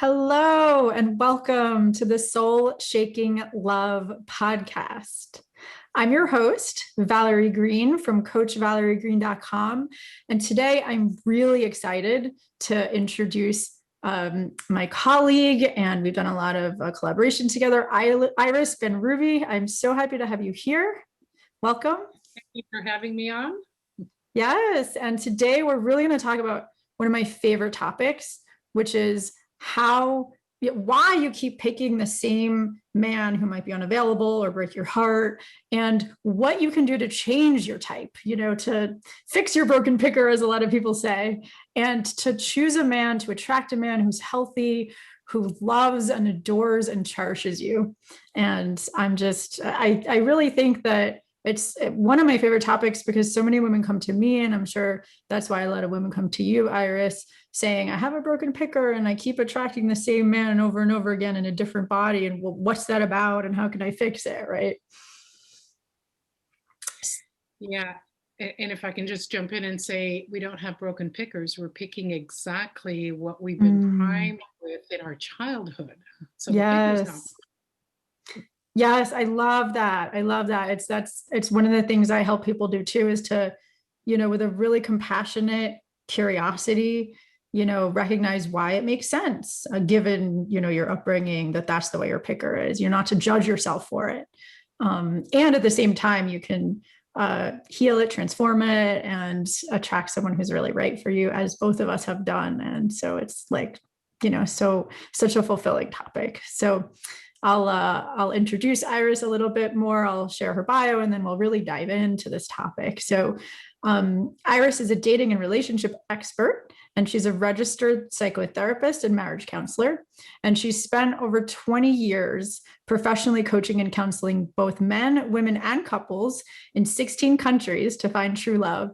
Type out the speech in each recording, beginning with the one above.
Hello, and welcome to the Soul Shaking Love podcast. I'm your host, Valerie Green from CoachValerieGreen.com. And today I'm really excited to introduce my colleague, and we've done a lot of collaboration together, Iris Benrubi. I'm so happy to have you here. Welcome. Thank you for having me on. Yes, and today we're really going to talk about one of my favorite topics, which is why you keep picking the same man who might be unavailable or break your heart, and what you can do to change your type, to fix your broken picker, as a lot of people say, and to choose a man, to attract a man who's healthy, who loves and adores and cherishes you. And I really think that it's one of my favorite topics because so many women come to me, and I'm sure that's why a lot of women come to you, Iris, saying, I have a broken picker and I keep attracting the same man over and over again in a different body. And well, what's that about? And how can I fix it? Right. Yeah. And if I can just jump in and say, we don't have broken pickers. We're picking exactly what we've been primed with in our childhood. So yes. the picker's not. Yes, I love that. I love that. It's one of the things I help people do too, is to, with a really compassionate curiosity, recognize why it makes sense, given, your upbringing, that's the way your picker is. You're not to judge yourself for it. And at the same time, you can heal it, transform it, and attract someone who's really right for you, as both of us have done. And so it's like, such a fulfilling topic. So I'll introduce Iris a little bit more. I'll share her bio, and then we'll really dive into this topic. So Iris is a dating and relationship expert, and she's a registered psychotherapist and marriage counselor. And she's spent over 20 years professionally coaching and counseling both men, women, and couples in 16 countries to find true love.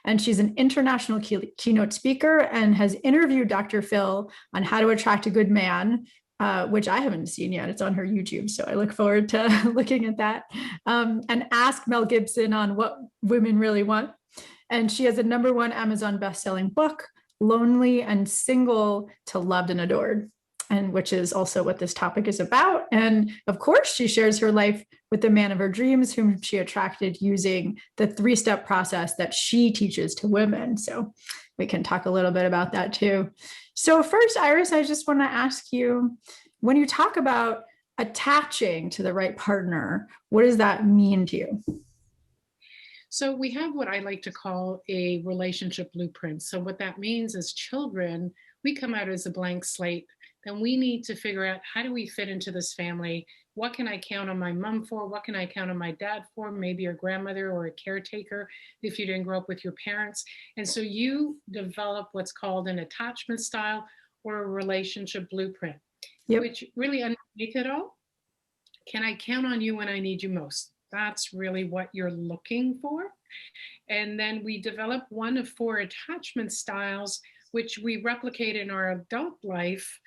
And she's an international keynote speaker and has interviewed Dr. Phil on how to attract a good man, which I haven't seen yet. It's on her YouTube, so I look forward to looking at that. And asked Mel Gibson on what women really want. And she has a #1 Amazon bestselling book, Lonely and Single to Loved and Adored, and which is also what this topic is about. And of course, she shares her life with the man of her dreams, whom she attracted using the 3-step process that she teaches to women. So we can talk a little bit about that too. So first, Iris, I just want to ask you, when you talk about attaching to the right partner, what does that mean to you? So we have what I like to call a relationship blueprint. So what that means is, children, we come out as a blank slate. Then we need to figure out, how do we fit into this family? What can I count on my mom for? What can I count on my dad for? Maybe your grandmother or a caretaker if you didn't grow up with your parents. And so you develop what's called an attachment style or a relationship blueprint, which really underneath it all, can I count on you when I need you most? That's really what you're looking for. And then we develop one of 4 attachment styles, which we replicate in our adult life.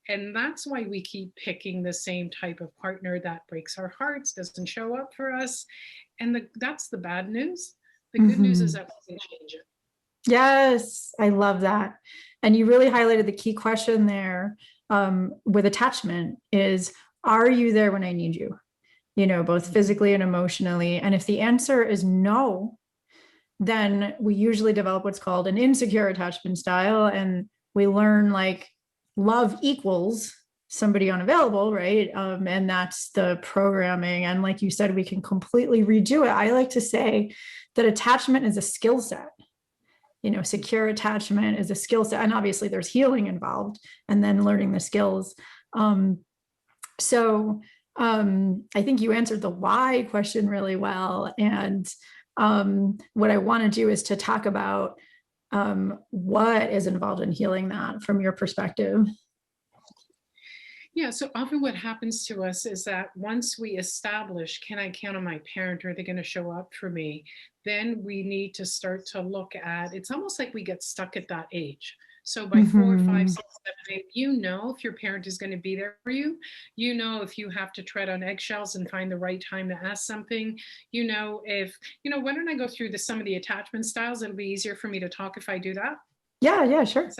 And that's why we keep picking the same type of partner that breaks our hearts, doesn't show up for us. And that's the bad news. The good news is that we can change it. Yes, I love that. And you really highlighted the key question there with attachment is, are you there when I need you? Both physically and emotionally. And if the answer is no, then we usually develop what's called an insecure attachment style. And we learn like love equals somebody unavailable, right? And that's the programming. And like you said, we can completely redo it. I like to say that attachment is a skill set. Secure attachment is a skill set. And obviously there's healing involved, and then learning the skills. I think you answered the why question really well. And what I want to do is to talk about what is involved in healing that from your perspective. Yeah, so often what happens to us is that once we establish, can I count on my parent? Are they going to show up for me? Then we need to start to look at, it's almost like we get stuck at that age. So by 4, 5, 6, 7, 8, if your parent is going to be there for you, if you have to tread on eggshells and find the right time to ask something, why don't I go through some of the attachment styles? It'll be easier for me to talk if I do that. Yeah, sure.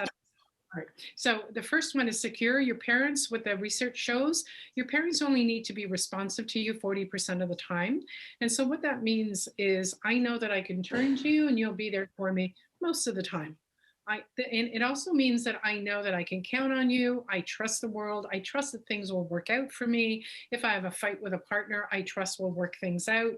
part. So the first one is secure. Your parents, what the research shows, your parents only need to be responsive to you 40% of the time. And so what that means is I know that I can turn to you and you'll be there for me most of the time. And it also means that I know that I can count on you. I trust the world. I trust that things will work out for me. If I have a fight with a partner, I trust we'll work things out.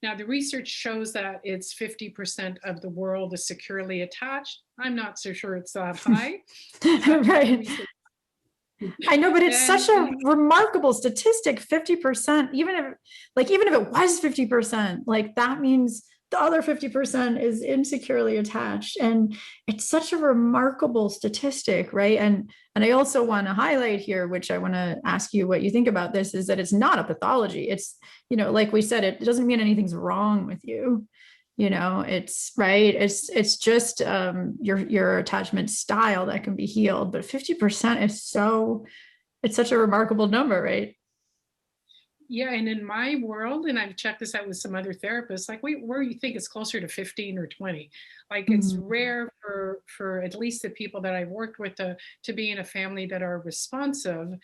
Now, the research shows that it's 50% of the world is securely attached. I'm not so sure it's that high. Right. I know, but it's And, such a remarkable statistic, 50%, even if it was 50%, like that means the other 50% is insecurely attached. And it's such a remarkable statistic, right? And I also want to highlight here, which I want to ask you what you think about this, is that it's not a pathology. It's, like we said, it doesn't mean anything's wrong with you. It's right. It's just your attachment style that can be healed. But 50% it's such a remarkable number, right? yeah, and in my world, and I've checked this out with some other therapists, like where you think it's closer to 15 or 20. Like it's Mhm. rare for at least the people that I've worked with to be in a family that are responsive.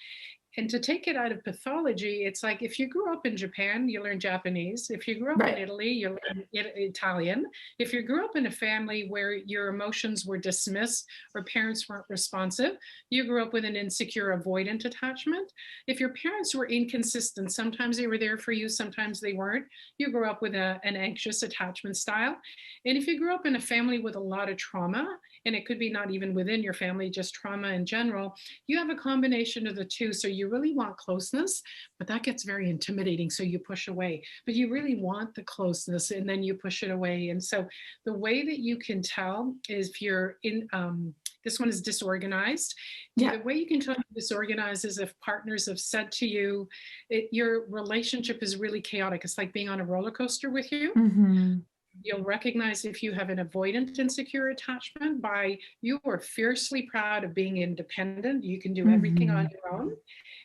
And to take it out of pathology, it's like if you grew up in Japan, you learn Japanese. If you grew up in Right. Italy, you learn Italian. If you grew up in a family where your emotions were dismissed or parents weren't responsive, you grew up with an insecure avoidant attachment. If your parents were inconsistent, sometimes they were there for you, sometimes they weren't, you grew up with an anxious attachment style. And if you grew up in a family with a lot of trauma, and it could be not even within your family, just trauma in general, you have a combination of the two. So you really want closeness, but that gets very intimidating. So you push away, but you really want the closeness and then you push it away. And so the way that you can tell is if you're in, this one is disorganized. Yeah. The way you can tell you're disorganized is if partners have said to you, your relationship is really chaotic. It's like being on a roller coaster with you. Hmm. You'll recognize if you have an avoidant insecure attachment by you are fiercely proud of being independent. You can do everything on Hmm. your own.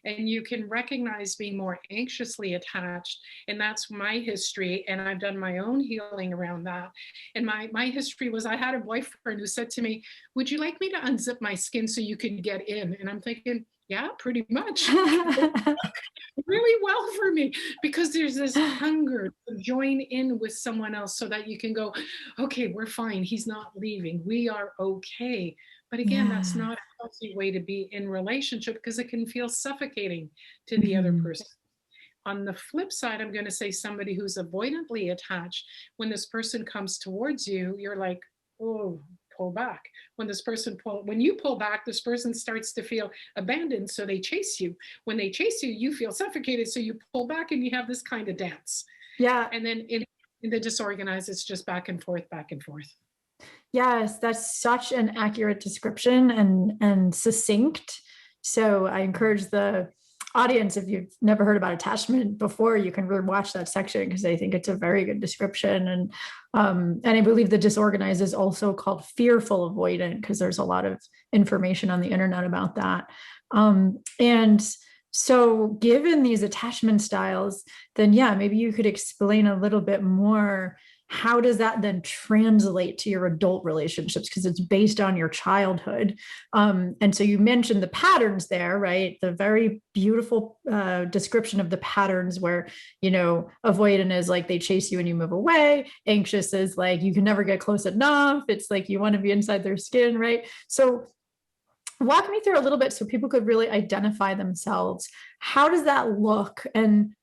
And you can recognize being more anxiously attached. And that's my history. And I've done my own healing around that. And my history was I had a boyfriend who said to me, would you like me to unzip my skin so you can get in? And I'm thinking, yeah, pretty much. Really well for me because there's this hunger to join in with someone else so that you can go, okay, we're fine. He's not leaving. We are okay. But again, that's Yeah. not a healthy way to be in relationship because it can feel suffocating to the other Hmm. person. On the flip side, I'm going to say somebody who's avoidantly attached, when this person comes towards you, you're like, oh, pull back. When you pull back, this person starts to feel abandoned. So they chase you. When they chase you, you feel suffocated. So you pull back and you have this kind of dance. Yeah. And then in the disorganized, it's just back and forth, back and forth. Yes, that's such an accurate description and succinct. So I encourage the audience, if you've never heard about attachment before, you can watch that section because I think it's a very good description. And I believe the disorganized is also called fearful avoidant because there's a lot of information on the internet about that. And so given these attachment styles, then yeah, maybe you could explain a little bit more, how does that then translate to your adult relationships? Because it's based on your childhood. And so you mentioned the patterns there, right? The very beautiful description of the patterns where, avoidant is like they chase you and you move away. Anxious is like you can never get close enough. It's like you want to be inside their skin, right? So walk me through a little bit so people could really identify themselves. How does that look? And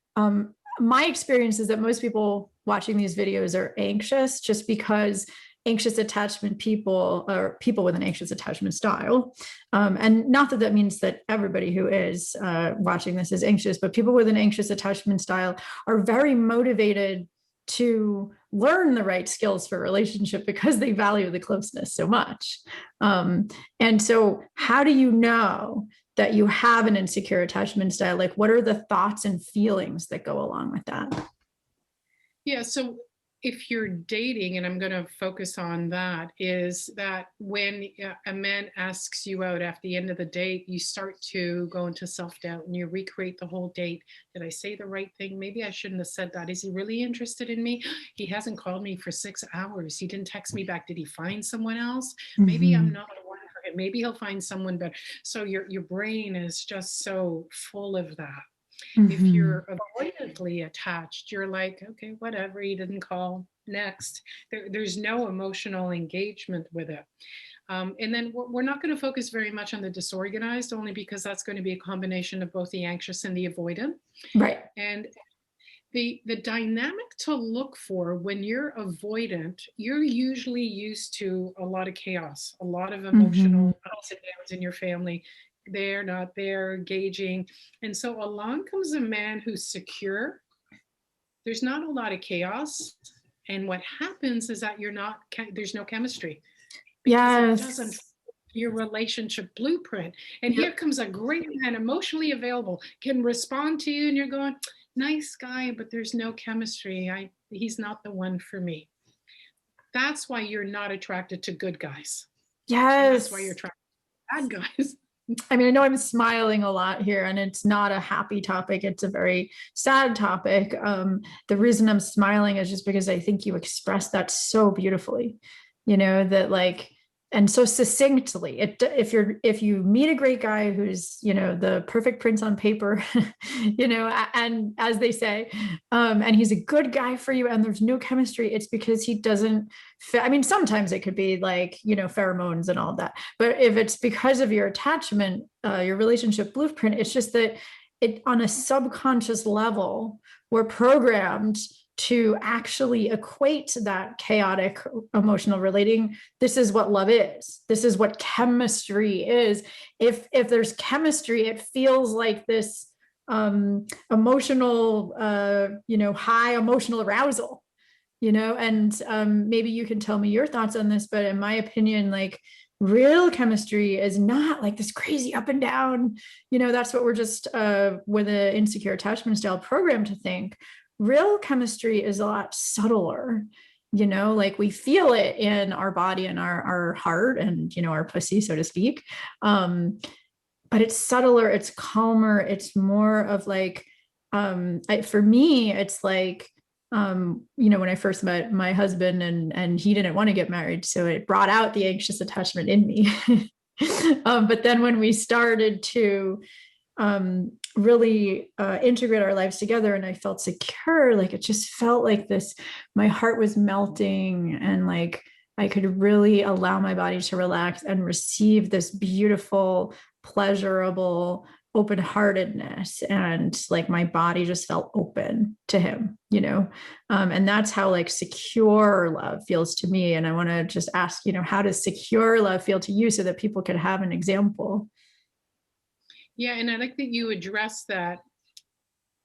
my experience is that most people watching these videos are anxious just because anxious attachment people are people with an anxious attachment style. And not that that means that everybody who is watching this is anxious, but people with an anxious attachment style are very motivated to learn the right skills for relationship because they value the closeness so much. And so how do you know that you have an insecure attachment style? Like, what are the thoughts and feelings that go along with that? Yeah. So if you're dating, and I'm going to focus on that, is that when a man asks you out after the end of the date, you start to go into self-doubt and you recreate the whole date. Did I say the right thing? Maybe I shouldn't have said that. Is he really interested in me? He hasn't called me for 6 hours. He didn't text me back. Did he find someone else? Maybe I'm Mm-hmm. not the one for him. different. Maybe he'll find someone better. So your brain is just so full of that. If Mhm. you're avoidantly attached, you're like, okay, whatever, he didn't call. Next. There's no emotional engagement with it. And then we're not going to focus very much on the disorganized, only because that's going to be a combination of both the anxious and the avoidant. Right. And the dynamic to look for when you're avoidant, you're usually used to a lot of chaos, a lot of Mhm. emotional ups and downs in your family. They're not there, engaging. And so along comes a man who's secure. There's not a lot of chaos. And what happens is that there's no chemistry because it doesn't Yes. fit your relationship blueprint. And here Yep. comes a great man, emotionally available, can respond to you, and you're going, nice guy, but there's no chemistry. He's not the one for me. That's why you're not attracted to good guys. And that's why you're Yes. attracted to bad guys. I mean, I know I'm smiling a lot here, and it's not a happy topic. It's a very sad topic. The reason I'm smiling is just because I think you expressed that so beautifully, that like, and so succinctly. If you meet a great guy who's, the perfect prince on paper, and as they say, and he's a good guy for you, and there's no chemistry, it's because he doesn't fit. I mean, sometimes it could be like, pheromones and all that. But if it's because of your attachment, your relationship blueprint, it's just that it on a subconscious level, we're programmed to actually equate that chaotic emotional relating. This is what love is. This is what chemistry is. If there's chemistry, it feels like this emotional, high emotional arousal, and maybe you can tell me your thoughts on this, but in my opinion, like real chemistry is not like this crazy up and down, that's what we're just with an insecure attachment style program to think. Real chemistry is a lot subtler, like we feel it in our body and our heart and, our pussy, so to speak. But it's subtler, it's calmer, it's more of like, for me, it's like, when I first met my husband and he didn't want to get married, so it brought out the anxious attachment in me. But then when we started to really integrate our lives together and I felt secure, like it just felt like this, my heart was melting and like I could really allow my body to relax and receive this beautiful, pleasurable open-heartedness, and like my body just felt open to him, and that's how like secure love feels to me. And I want to just ask, how does secure love feel to you so that people could have an example? Yeah, and I like that you address that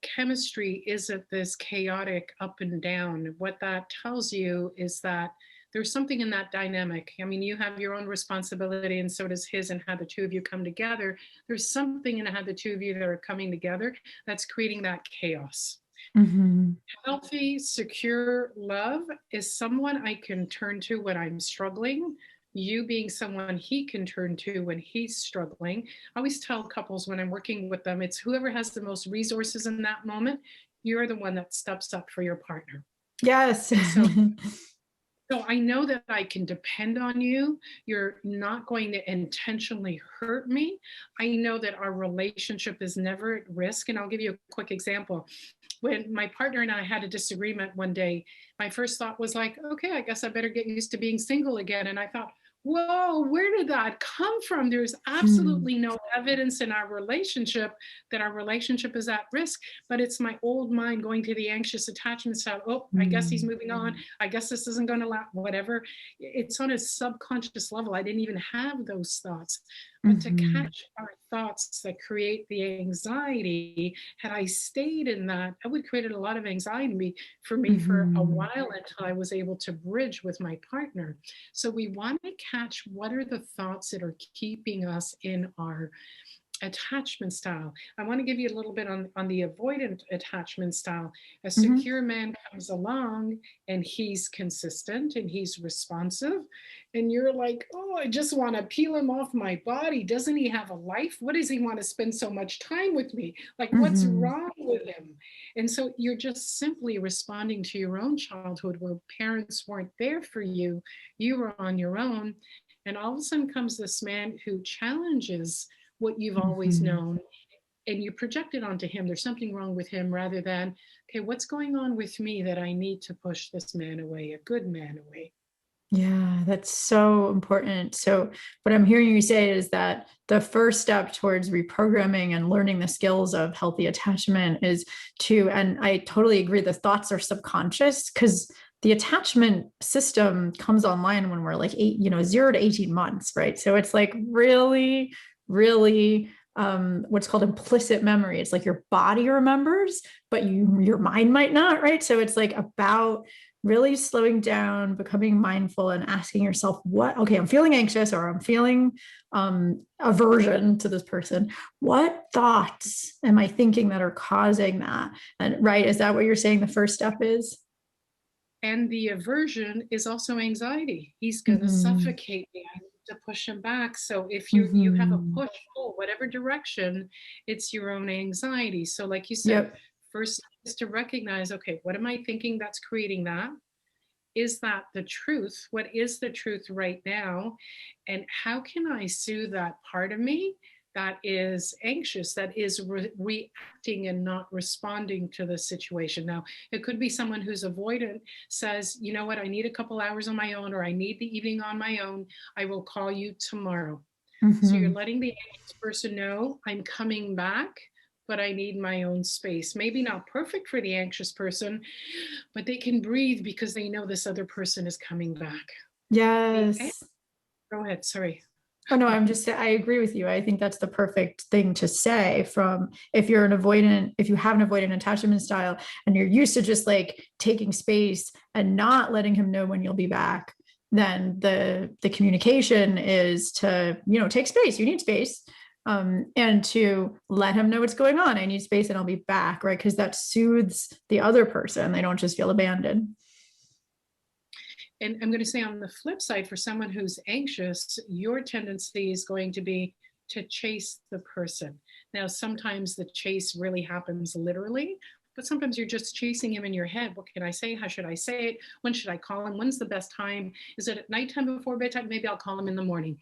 chemistry isn't this chaotic up and down. What that tells you is that there's something in that dynamic. I mean, you have your own responsibility, and so does his, and how the two of you come together. There's something in how the two of you that are coming together that's creating that chaos. Mm-hmm. Healthy, secure love is someone I can turn to when I'm struggling. You being someone he can turn to when he's struggling. I always tell couples when I'm working with them, it's whoever has the most resources in that moment, you're the one that steps up for your partner. Yes. And so I know that I can depend on you. You're not going to intentionally hurt me. I know that our relationship is never at risk. And I'll give you a quick example. When my partner and I had a disagreement one day, my first thought was like, okay, I guess I better get used to being single again. And I thought, whoa, where did that come from? There's absolutely no evidence in our relationship that our relationship is at risk, but it's my old mind going to the anxious attachment style. Oh, I guess he's moving on. I guess this isn't going to last, whatever. It's on a subconscious level. I didn't even have those thoughts. But to catch our thoughts that create the anxiety, had I stayed in that, I would create a lot of anxiety for me for a while until I was able to bridge with my partner. So we want to catch what are the thoughts that are keeping us in our attachment style. I want to give you a little bit on the avoidant attachment style. A secure man comes along and he's consistent and he's responsive. And you're like, oh, I just want to peel him off my body. Doesn't he have a life? What does he want to spend so much time with me? Like, what's wrong with him? And so you're just simply responding to your own childhood where parents weren't there for you. You were on your own. And all of a sudden comes this man who challenges what you've always Mhm. known, and you project it onto him. There's something wrong with him rather than, okay, what's going on with me that I need to push this man away, a good man away? Yeah, that's so important. So, what I'm hearing you say is that the first step towards reprogramming and learning the skills of healthy attachment is to, and I totally agree, the thoughts are subconscious because the attachment system comes online when we're like 0 to 18 months, right? So, it's like really, really what's called implicit memory. It's like your body remembers, but your mind might not, right? So, it's like about really slowing down, becoming mindful, and asking yourself, what, okay, I'm feeling anxious or I'm feeling aversion to this person. What thoughts am I thinking that are causing that? And right, is that what you're saying the first step is? And the aversion is also anxiety. He's going to Mm-hmm. suffocate me. I need to push him back. So if you have a Mm-hmm. push pull, whatever direction, it's your own anxiety. So like you said, Yep. first is to recognize, okay, what am I thinking that's creating that? Is that the truth? What is the truth right now? And how can I soothe that part of me that is anxious, that is reacting and not responding to the situation? Now, it could be someone who's avoidant says, you know what, I need a couple hours on my own, or I need the evening on my own. I will call you tomorrow. So you're Mm-hmm. letting the anxious person know, I'm coming back, but I need my own space. Maybe not perfect for the anxious person, but they can breathe because they know this other person is coming back. The Yes. Go ahead, sorry. Oh no, I agree with you. I think that's the perfect thing to say from if you're an avoidant, if you have an avoidant attachment style and you're used to just like taking space and not letting him know when you'll be back, then the communication is to, take space. You need space. And to let him know what's going on. I need space and I'll be back, right? Because that soothes the other person. They don't just feel abandoned. And I'm going to say on the flip side, for someone who's anxious, your tendency is going to be to chase the person. Now, sometimes the chase really happens literally, but sometimes you're just chasing him in your head. What can I say? How should I say it? When should I call him? When's the best time? Is it at nighttime before bedtime? Maybe I'll call him in the morning.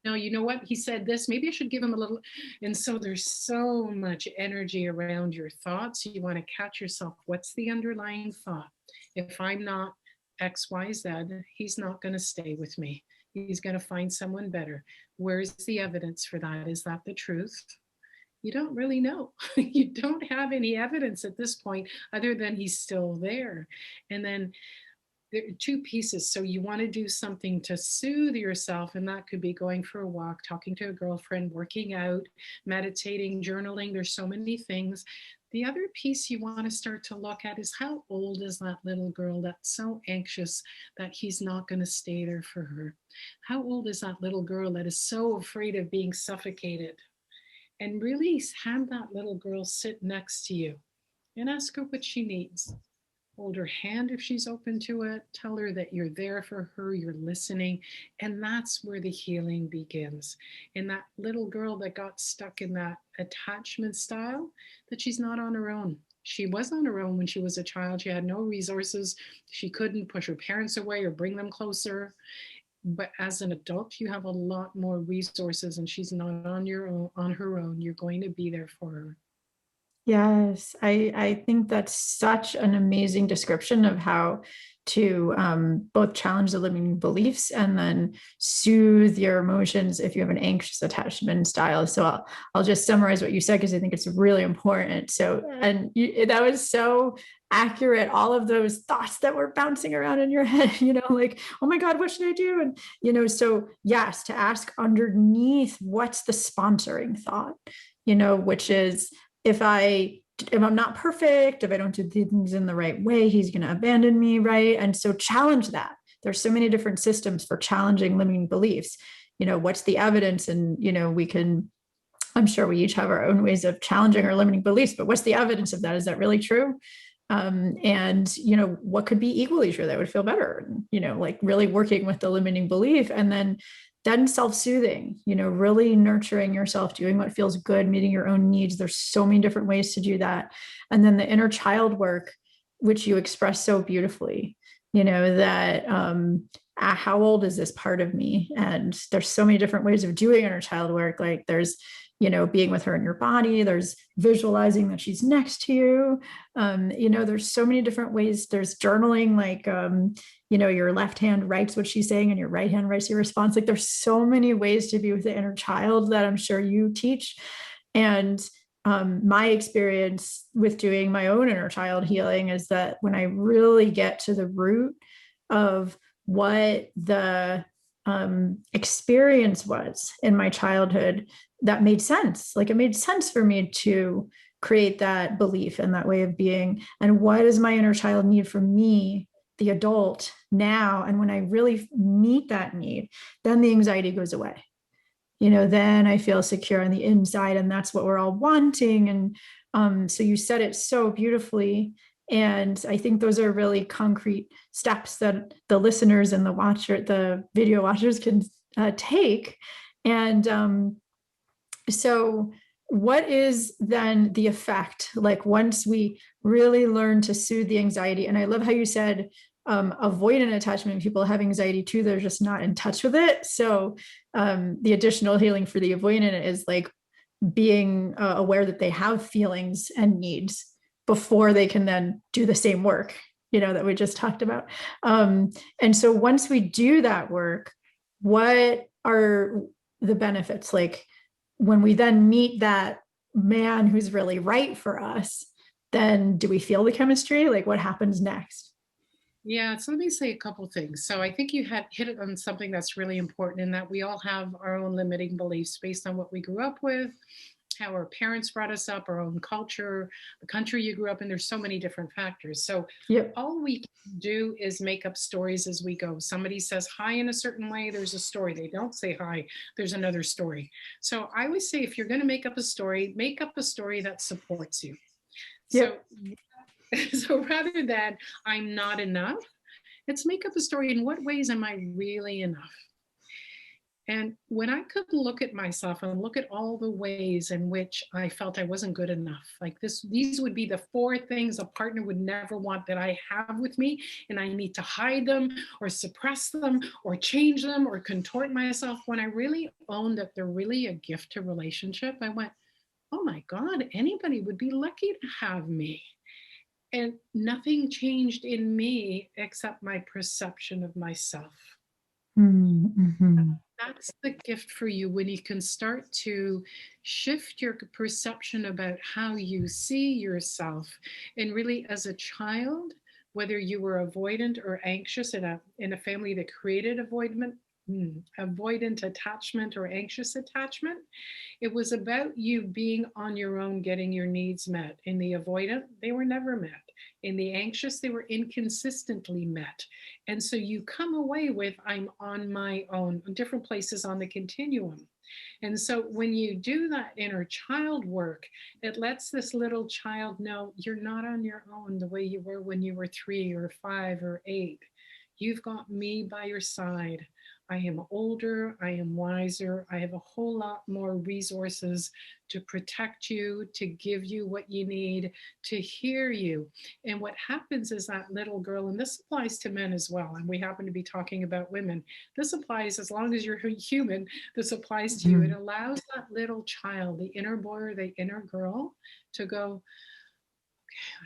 No, you know what? He said this. Maybe I should give him a little. And so there's so much energy around your thoughts. You want to catch yourself. What's the underlying thought? If I'm not XYZ, he's not going to stay with me. He's going to find someone better. Where's the evidence for that? Is that the truth? You don't really know. You don't have any evidence at this point other than he's still there. And then there are two pieces. So you want to do something to soothe yourself, and that could be going for a walk, talking to a girlfriend, working out, meditating, journaling. There's so many things. The other piece you want to start to look at is how old is that little girl that's so anxious that he's not going to stay there for her? How old is that little girl that is so afraid of being suffocated? And really have that little girl sit next to you and ask her what she needs. Hold her hand if she's open to it. Tell her that you're there for her, you're listening. And that's where the healing begins. And that little girl that got stuck in that attachment style, that she's not on her own. She was on her own when she was a child. She had no resources. She couldn't push her parents away or bring them closer. But as an adult, you have a lot more resources, and she's not on her own. You're going to be there for her. Yes, I think that's such an amazing description of how to both challenge the limiting beliefs and then soothe your emotions if you have an anxious attachment style. So I'll just summarize what you said because I think it's really important. So, and that was so accurate. All of those thoughts that were bouncing around in your head, like, oh my God, what should I do? And, so yes, to ask underneath what's the sponsoring thought, which is, if I'm not perfect, if I don't do things in the right way, he's going to abandon me, right? And so challenge that. There's so many different systems for challenging limiting beliefs. What's the evidence? And we can, I'm sure we each have our own ways of challenging our limiting beliefs, but what's the evidence of that? Is that really true? And what could be equally true that would feel better? Like really working with the limiting belief, and then self-soothing, really nurturing yourself, doing what feels good, meeting your own needs. There's so many different ways to do that. And then the inner child work, which you express so beautifully, that how old is this part of me? And there's so many different ways of doing inner child work. Like there's, being with her in your body, there's visualizing that she's next to you. There's so many different ways. There's journaling, like, your left hand writes what she's saying and your right hand writes your response. Like there's so many ways to be with the inner child that I'm sure you teach. And my experience with doing my own inner child healing is that when I really get to the root of what the experience was in my childhood, that made sense. Like it made sense for me to create that belief and that way of being. And what does my inner child need from me, the adult, now? And when I really meet that need, then the anxiety goes away. Then I feel secure on the inside, and that's what we're all wanting. And so you said it so beautifully. And I think those are really concrete steps that the listeners and the video watchers can take. And so what is then the effect? Like once we really learn to soothe the anxiety, and I love how you said avoidant attachment, people have anxiety too, they're just not in touch with it. So the additional healing for the avoidant is like being aware that they have feelings and needs before they can then do the same work, that we just talked about. And so once we do that work, what are the benefits? Like when we then meet that man who's really right for us, then do we feel the chemistry? Like what happens next? Yeah, so let me say a couple things. So I think you had hit it on something that's really important, in that we all have our own limiting beliefs based on what we grew up with, how our parents brought us up, our own culture, the country you grew up in. There's so many different factors. So Yep. all we can do is make up stories as we go. Somebody says hi in a certain way, there's a story. They don't say hi, there's another story. So I always say, if you're going to make up a story, make up a story that supports you. So Yep. so rather than I'm not enough, let's make up a story. In what ways am I really enough? And when I could look at myself and look at all the ways in which I felt I wasn't good enough, like these would be the four things a partner would never want that I have with me, and I need to hide them or suppress them or change them or contort myself. When I really owned that they're really a gift to relationship, I went, oh my God, anybody would be lucky to have me. And nothing changed in me except my perception of myself. Mm-hmm. That's the gift for you, when you can start to shift your perception about how you see yourself. And really, as a child, whether you were avoidant or anxious in a family that created avoidant attachment or anxious attachment, it was about you being on your own, getting your needs met. In the avoidant, they were never met. In the anxious, they were inconsistently met. And so you come away with, I'm on my own, different places on the continuum. And so when you do that inner child work, it lets this little child know you're not on your own the way you were when you were 3 or 5 or 8. You've got me by your side. I am older, I am wiser, I have a whole lot more resources to protect you, to give you what you need, to hear you. And what happens is that little girl, and this applies to men as well, and we happen to be talking about women, this applies as long as you're human, this applies to you. It Mm-hmm. allows that little child, the inner boy or the inner girl, to go,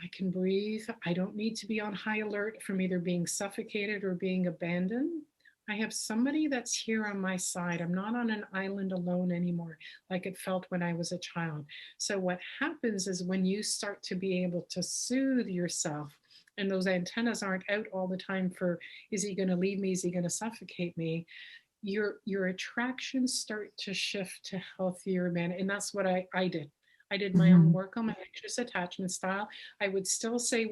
I can breathe. I don't need to be on high alert from either being suffocated or being abandoned. I have somebody that's here on my side. I'm not on an island alone anymore, like it felt when I was a child. So, what happens is when you start to be able to soothe yourself, and those antennas aren't out all the time for, is he going to leave me? Is he going to suffocate me? Your attractions start to shift to healthier men. And that's what I did. I did my own Mm-hmm. work on my anxious attachment style. I would still say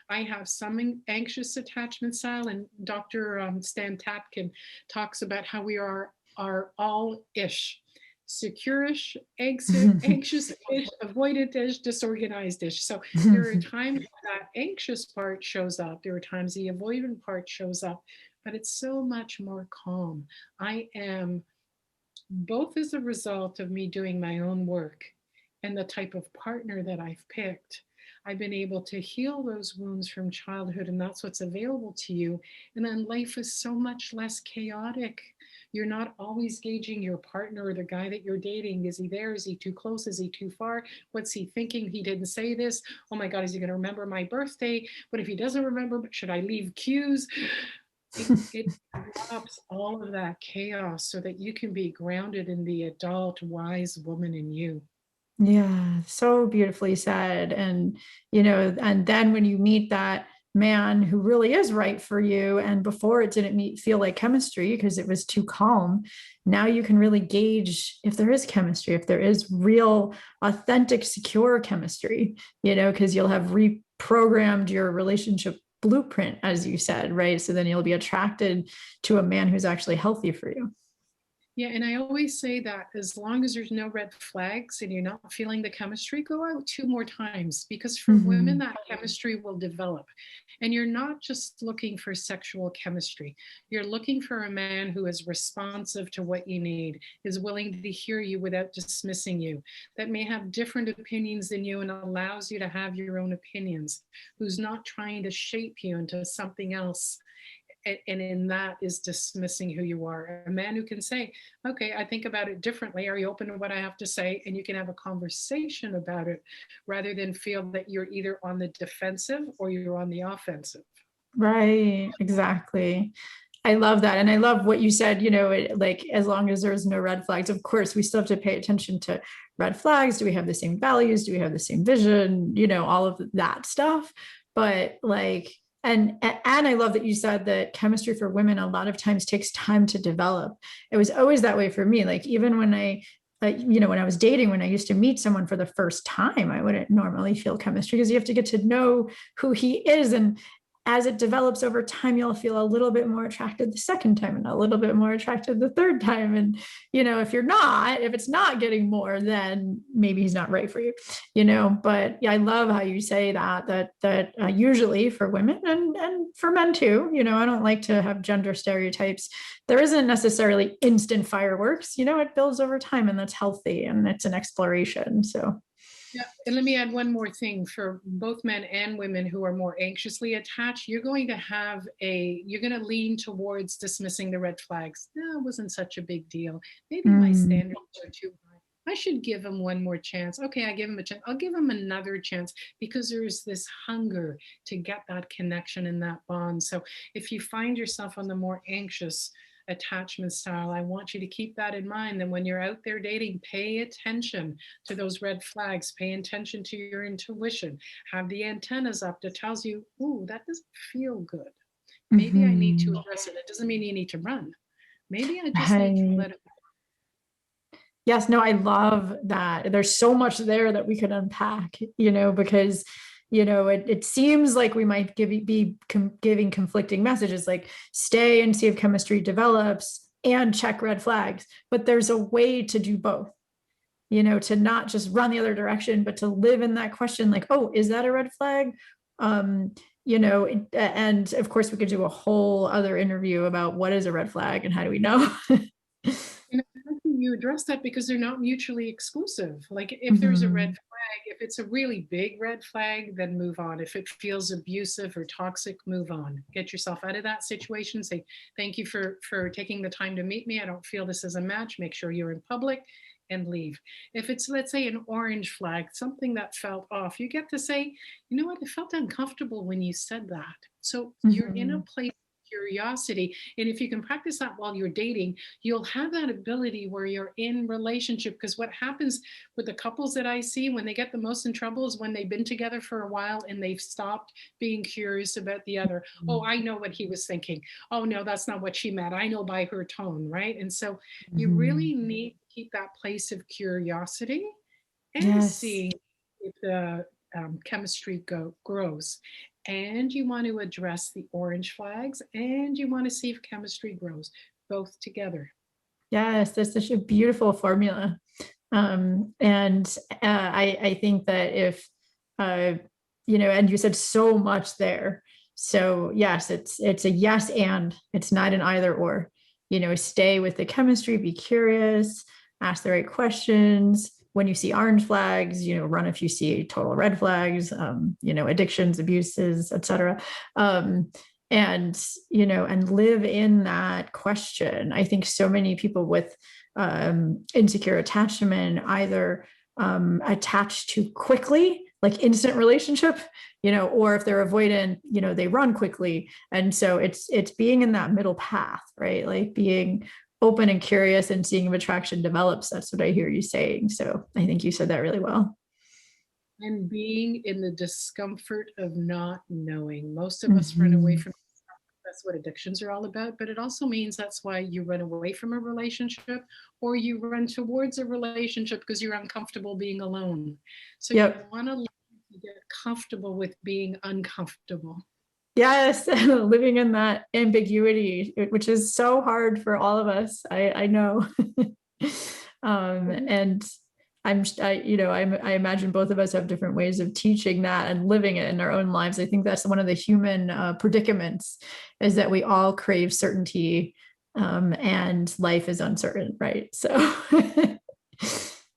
I have some anxious attachment style, and Dr. Stan Tatkin talks about how we are all ish. Secure-ish, anxious-ish, avoidant-ish, disorganized-ish. So there are times that anxious part shows up. There are times the avoidant part shows up, but it's so much more calm. I am, both as a result of me doing my own work and the type of partner that I've picked, I've been able to heal those wounds from childhood, and that's what's available to you. And then life is so much less chaotic. You're not always gauging your partner or the guy that you're dating. Is he there? Is he too close? Is he too far? What's he thinking? He didn't say this. Oh my God, is he going to remember my birthday? What if he doesn't remember? Should I leave cues? It drops all of that chaos so that you can be grounded in the adult, wise woman in you. Yeah, so beautifully said. And, and then when you meet that man who really is right for you, and before it didn't feel like chemistry because it was too calm, now you can really gauge if there is chemistry, if there is real, authentic, secure chemistry, because you'll have reprogrammed your relationship blueprint, as you said, right? So then you'll be attracted to a man who's actually healthy for you. Yeah, and I always say that as long as there's no red flags and you're not feeling the chemistry, go out 2 more times, because for women, that chemistry will develop. And you're not just looking for sexual chemistry. You're looking for a man who is responsive to what you need, is willing to hear you without dismissing you, that may have different opinions than you and allows you to have your own opinions, who's not trying to shape you into something else, and in that is dismissing who you are. A man who can say, okay, I think about it differently. Are you open to what I have to say? And you can have a conversation about it rather than feel that you're either on the defensive or you're on the offensive. Right, exactly. I love that. And I love what you said, like as long as there's no red flags, of course, we still have to pay attention to red flags. Do we have the same values? Do we have the same vision? All of that stuff. But like, and I love that you said that chemistry for women a lot of times takes time to develop. It was always that way for me. Like even when when I was dating, when I used to meet someone for the first time, I wouldn't normally feel chemistry because you have to get to know who he is. And as it develops over time, you'll feel a little bit more attracted the second time and a little bit more attracted the third time. And, if it's not getting more, then maybe he's not right for you, but yeah, I love how you say that usually for women and for men too, I don't like to have gender stereotypes. There isn't necessarily instant fireworks, it builds over time, and that's healthy and it's an exploration. So yeah, and let me add one more thing for both men and women who are more anxiously attached. You're going to lean towards dismissing the red flags. No, it wasn't such a big deal. Maybe my standards are too high. I should give him one more chance. Okay, I give him a chance. I'll give him another chance, because there's this hunger to get that connection and that bond. So if you find yourself on the more anxious attachment style, I want you to keep that in mind. Then when you're out there dating, pay attention to those red flags, pay attention to your intuition, have the antennas up that tells you, ooh, that doesn't feel good. Maybe I need to address it. It doesn't mean you need to run. Maybe I just need to let it go. Yes, no, I love that. There's so much there that we could unpack, because it seems like we might be giving conflicting messages, like stay and see if chemistry develops and check red flags. But there's a way to do both, to not just run the other direction, but to live in that question, like, oh, is that a red flag? And of course we could do a whole other interview about what is a red flag and how do we know? You address that because they're not mutually exclusive. Like if there's a red flag, if it's a really big red flag, then move on. If it feels abusive or toxic, move on. Get yourself out of that situation. Say, thank you for taking the time to meet me. I don't feel this is a match. Make sure you're in public, and leave. If it's, let's say, an orange flag, something that felt off, you get to say, you know what, it felt uncomfortable when you said that. So you're in a place curiosity. And if you can practice that while you're dating, you'll have that ability where you're in relationship. Because what happens with the couples that I see when they get the most in trouble is when they've been together for a while and they've stopped being curious about the other. Oh, I know what he was thinking. Oh, no, that's not what she meant. I know by her tone, right? And so you really need to keep that place of curiosity and seeing if the chemistry grows. And you want to address the orange flags, and you want to see if chemistry grows, both together. Yes, that's such a beautiful formula. I think that if, and you said so much there. So yes, it's a yes, and it's not an either or, stay with the chemistry, be curious, ask the right questions, when you see orange flags, run if you see total red flags, addictions, abuses, etc. And live in that question. I think so many people with insecure attachment either attach too quickly, like instant relationship, or if they're avoidant, they run quickly. And so it's being in that middle path, right? Like being open and curious and seeing if attraction develops. That's what I hear you saying. So I think you said that really well. And being in the discomfort of not knowing. Most of us run away from, that's what addictions are all about, but it also means that's why you run away from a relationship or you run towards a relationship because you're uncomfortable being alone. So you want to get comfortable with being uncomfortable. Yes, living in that ambiguity, which is so hard for all of us. I know. And I imagine both of us have different ways of teaching that and living it in our own lives. I think that's one of the human predicaments, is that we all crave certainty, and life is uncertain, right? So.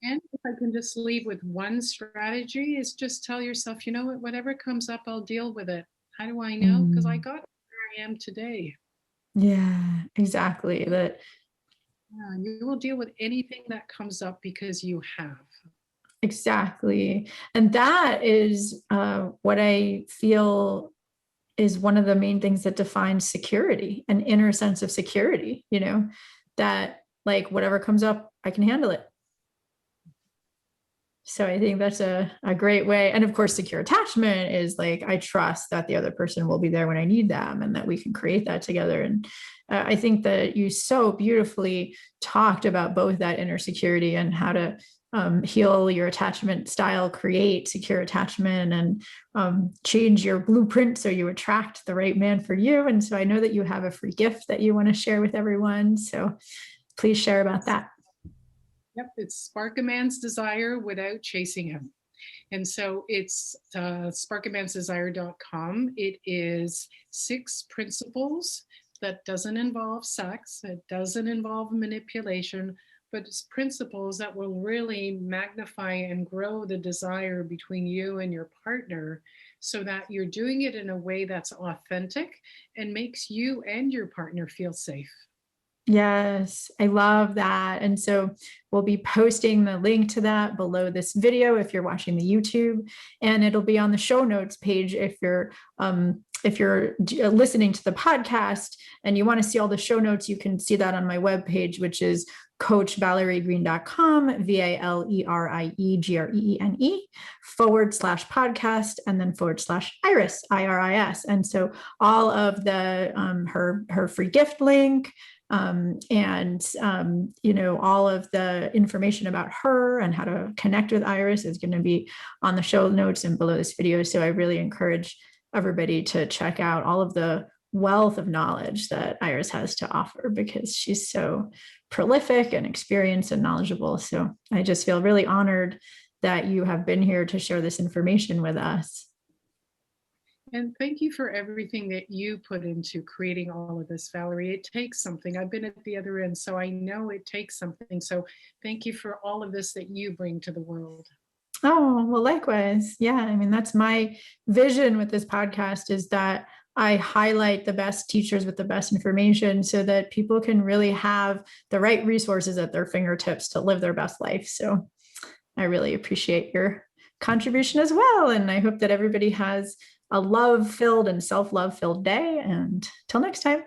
And if I can just leave with one strategy, is just tell yourself, you know what, whatever comes up, I'll deal with it. How do I know? Because I got where I am today. Yeah, exactly. That you will deal with anything that comes up because you have. Exactly. And that is what I feel is one of the main things that defines security, an inner sense of security, that like whatever comes up, I can handle it. So I think that's a great way. And of course, secure attachment is like, I trust that the other person will be there when I need them and that we can create that together. And I think that you so beautifully talked about both that inner security and how to heal your attachment style, create secure attachment, and change your blueprint so you attract the right man for you. And so I know that you have a free gift that you want to share with everyone. So please share about that. Yep, it's Spark a Man's Desire without chasing him. And so it's sparkamansdesire.com. It is 6 principles that doesn't involve sex, it doesn't involve manipulation, but it's principles that will really magnify and grow the desire between you and your partner so that you're doing it in a way that's authentic and makes you and your partner feel safe. Yes, I love that. And so we'll be posting the link to that below this video if you're watching the YouTube, and it'll be on the show notes page if you're listening to the podcast and you want to see all the show notes. You can see that on my webpage, which is coachvaleriegreen.com, VALERIEGREENE /podcast, and then /Iris, IRIS. And so all of the her free gift link, and all of the information about her and how to connect with Iris is going to be on the show notes and below this video. So I really encourage everybody to check out all of the wealth of knowledge that Iris has to offer, because she's so prolific and experienced and knowledgeable. So I just feel really honored that you have been here to share this information with us. And thank you for everything that you put into creating all of this, Valerie. It takes something. I've been at the other end, so I know it takes something. So thank you for all of this that you bring to the world. Oh, well, likewise. Yeah. I mean, that's my vision with this podcast, is that I highlight the best teachers with the best information so that people can really have the right resources at their fingertips to live their best life. So I really appreciate your contribution as well. And I hope that everybody has a love-filled and self-love filled day. And till next time.